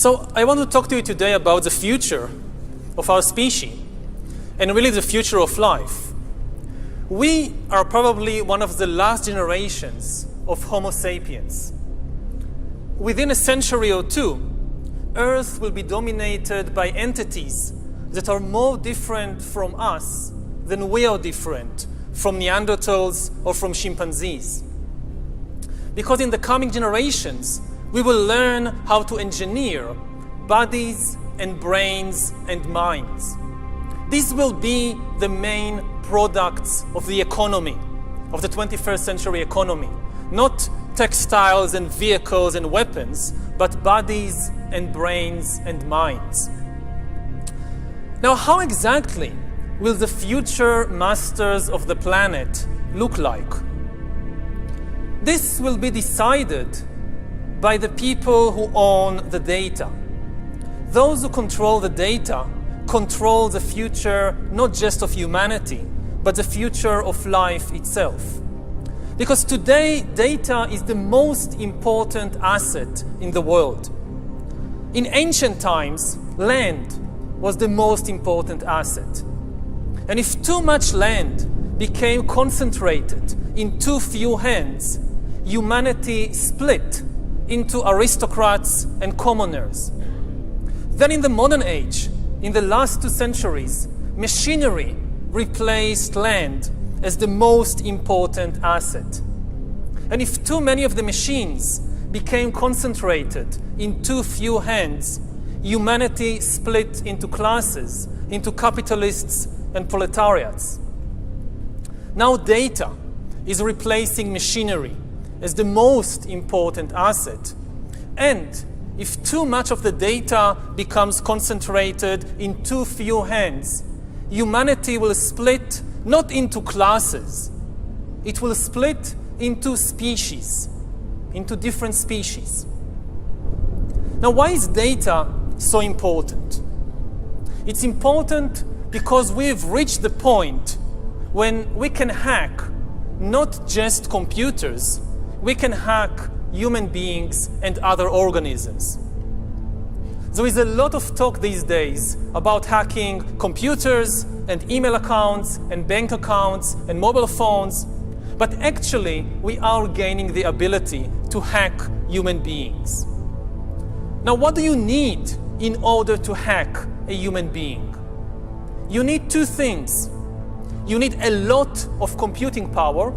So I want to talk to you today about the future of our species and really the future of life. We are probably one of the last generations of Homo sapiens. Within a century or two, Earth will be dominated by entities that are more different from us than we are different from Neanderthals or from chimpanzees. Because in the coming generations, we will learn how to engineer bodies and brains and minds. These will be the main products of the economy, of the 21st century economy. Not textiles and vehicles and weapons, but bodies and brains and minds. Now, how exactly will the future masters of the planet look like? This will be decided by the people who own the data. Those who control the data control the future not just of humanity, but the future of life itself. Because today, data is the most important asset in the world. In ancient times, land was the most important asset. And if too much land became concentrated in too few hands, humanity split into aristocrats and commoners. Then in the modern age, in the last 2 centuries, machinery replaced land as the most important asset. And if too many of the machines became concentrated in too few hands, humanity split into classes, into capitalists and proletariats. Now data is replacing machinery as the most important asset. And if too much of the data becomes concentrated in too few hands, humanity will split not into classes, it will split into species, into different species. Now, why is data so important? It's important because we've reached the point when we can hack not just computers, we can hack human beings and other organisms. There is a lot of talk these days about hacking computers and email accounts and bank accounts and mobile phones, but actually we are gaining the ability to hack human beings. Now, what do you need in order to hack a human being? You need 2 things. You need a lot of computing power,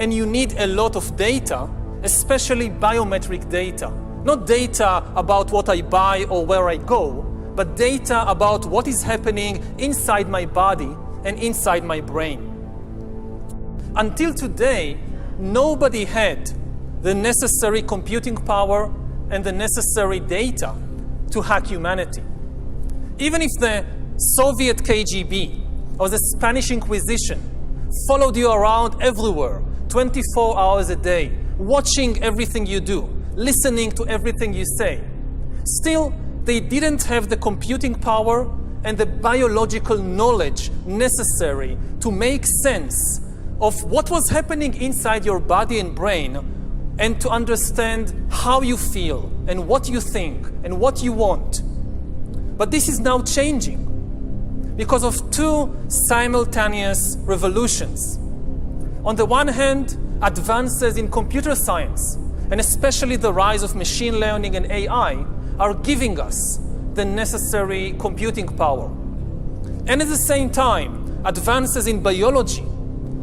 and you need a lot of data, especially biometric data. Not data about what I buy or where I go, but data about what is happening inside my body and inside my brain. Until today, nobody had the necessary computing power and the necessary data to hack humanity. Even if the Soviet KGB or the Spanish Inquisition followed you around everywhere, 24 hours a day, watching everything you do, listening to everything you say, still they didn't have the computing power and the biological knowledge necessary to make sense of what was happening inside your body and brain, and to understand how you feel and what you think and what you want. But this is now changing because of 2 simultaneous revolutions. On the one hand, advances in computer science, and especially the rise of machine learning and AI, are giving us the necessary computing power. And at the same time, advances in biology,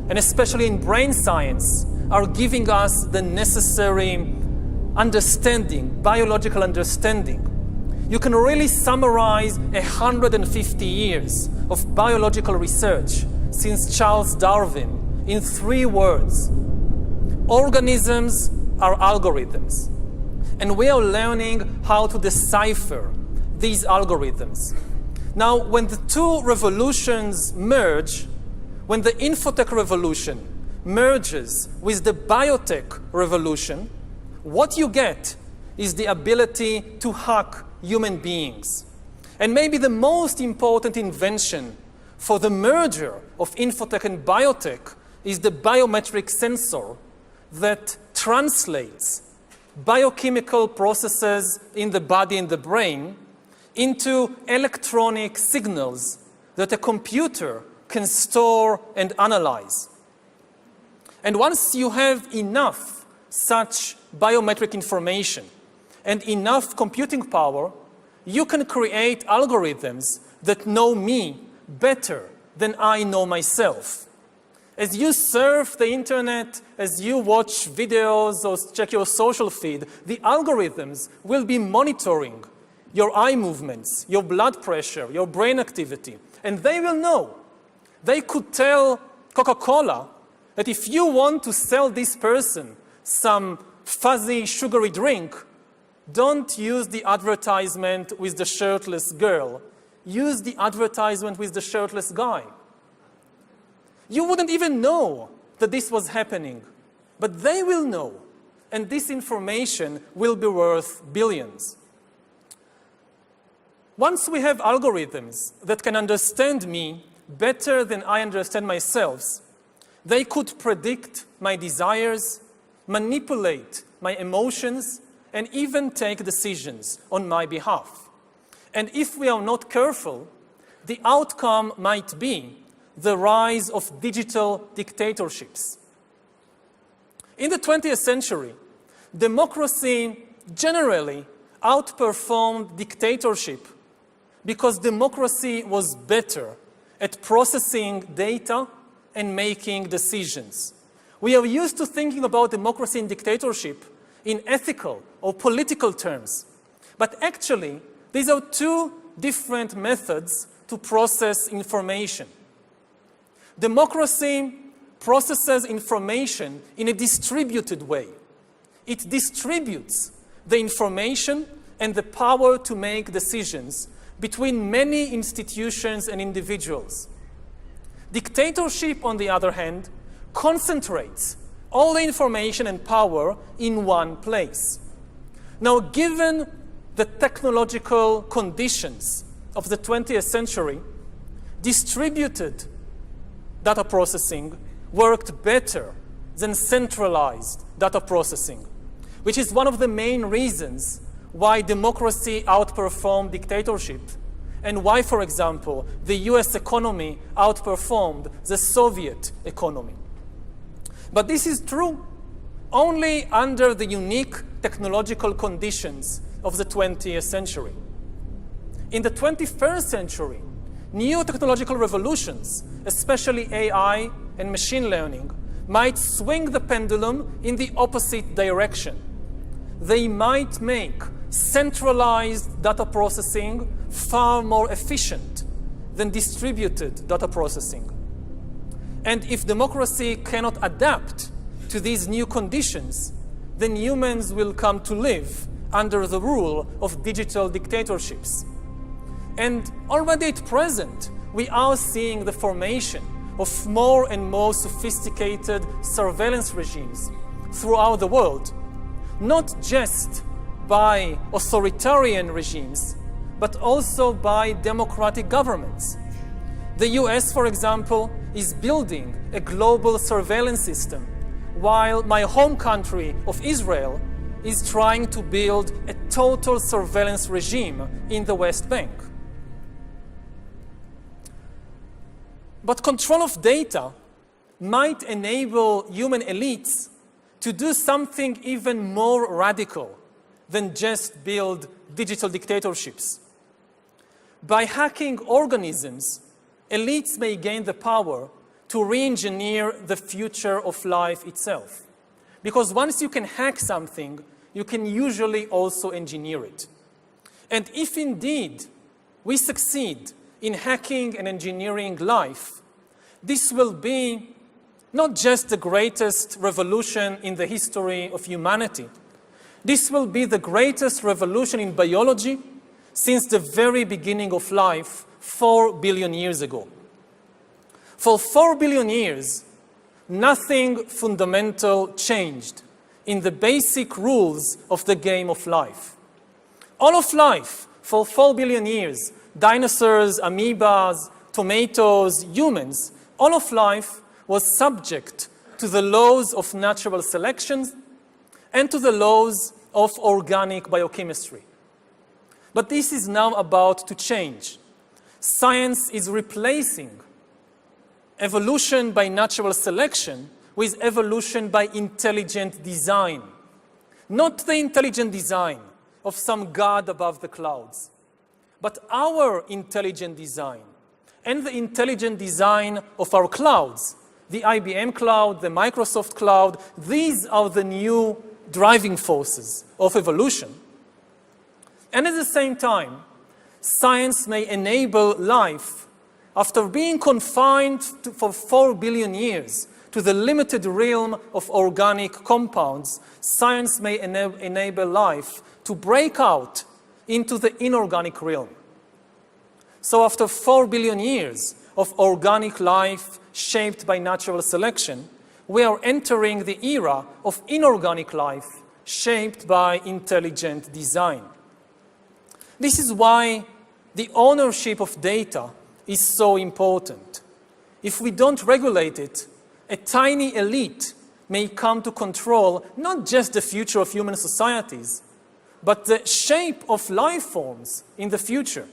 and especially in brain science, are giving us the necessary understanding, biological understanding. You can really summarize 150 years of biological research since Charles Darwin in 3 words. Organisms are algorithms. And we are learning how to decipher these algorithms. Now, when the 2 revolutions merge, when the infotech revolution merges with the biotech revolution, what you get is the ability to hack human beings. And maybe the most important invention for the merger of infotech and biotech is the biometric sensor that translates biochemical processes in the body and the brain into electronic signals that a computer can store and analyze. And once you have enough such biometric information and enough computing power, you can create algorithms that know me better than I know myself. As you surf the internet, as you watch videos or check your social feed, the algorithms will be monitoring your eye movements, your blood pressure, your brain activity, and they will know. They could tell Coca-Cola that if you want to sell this person some fuzzy, sugary drink, don't use the advertisement with the shirtless girl. Use the advertisement with the shirtless guy. You wouldn't even know that this was happening, but they will know, and this information will be worth billions. Once we have algorithms that can understand me better than I understand myself, they could predict my desires, manipulate my emotions, and even take decisions on my behalf. And if we are not careful, the outcome might be the rise of digital dictatorships. In the 20th century, democracy generally outperformed dictatorship because democracy was better at processing data and making decisions. We are used to thinking about democracy and dictatorship in ethical or political terms, but actually, these are two different methods to process information. Democracy processes information in a distributed way. It distributes the information and the power to make decisions between many institutions and individuals. Dictatorship, on the other hand, concentrates all the information and power in one place. Now, given the technological conditions of the 20th century, distributed data processing worked better than centralized data processing, which is one of the main reasons why democracy outperformed dictatorship and why, for example, the US economy outperformed the Soviet economy. But this is true only under the unique technological conditions of the 20th century. In the 21st century, new technological revolutions, especially AI and machine learning, might swing the pendulum in the opposite direction. They might make centralized data processing far more efficient than distributed data processing. And if democracy cannot adapt to these new conditions, then humans will come to live under the rule of digital dictatorships. And already at present, we are seeing the formation of more and more sophisticated surveillance regimes throughout the world, not just by authoritarian regimes, but also by democratic governments. The US, for example, is building a global surveillance system, while my home country of Israel is trying to build a total surveillance regime in the West Bank. But control of data might enable human elites to do something even more radical than just build digital dictatorships. By hacking organisms, elites may gain the power to re-engineer the future of life itself. Because once you can hack something, you can usually also engineer it. And if indeed we succeed in hacking and engineering life, this will be not just the greatest revolution in the history of humanity. This will be the greatest revolution in biology since the very beginning of life 4 billion years ago. For 4 billion years, nothing fundamental changed in the basic rules of the game of life. All of life, for 4 billion years, dinosaurs, amoebas, tomatoes, humans, all of life was subject to the laws of natural selection and to the laws of organic biochemistry. But this is now about to change. Science is replacing evolution by natural selection with evolution by intelligent design. Not the intelligent design of some god above the clouds, but our intelligent design and the intelligent design of our clouds. The IBM cloud, the Microsoft cloud, these are the new driving forces of evolution. And at the same time, science may enable life after being confined for 4 billion years to the limited realm of organic compounds. Science may enable life to break out into the inorganic realm. So after 4 billion years of organic life shaped by natural selection, we are entering the era of inorganic life shaped by intelligent design. This is why the ownership of data is so important. If we don't regulate it, a tiny elite may come to control not just the future of human societies, but the shape of life forms in the future.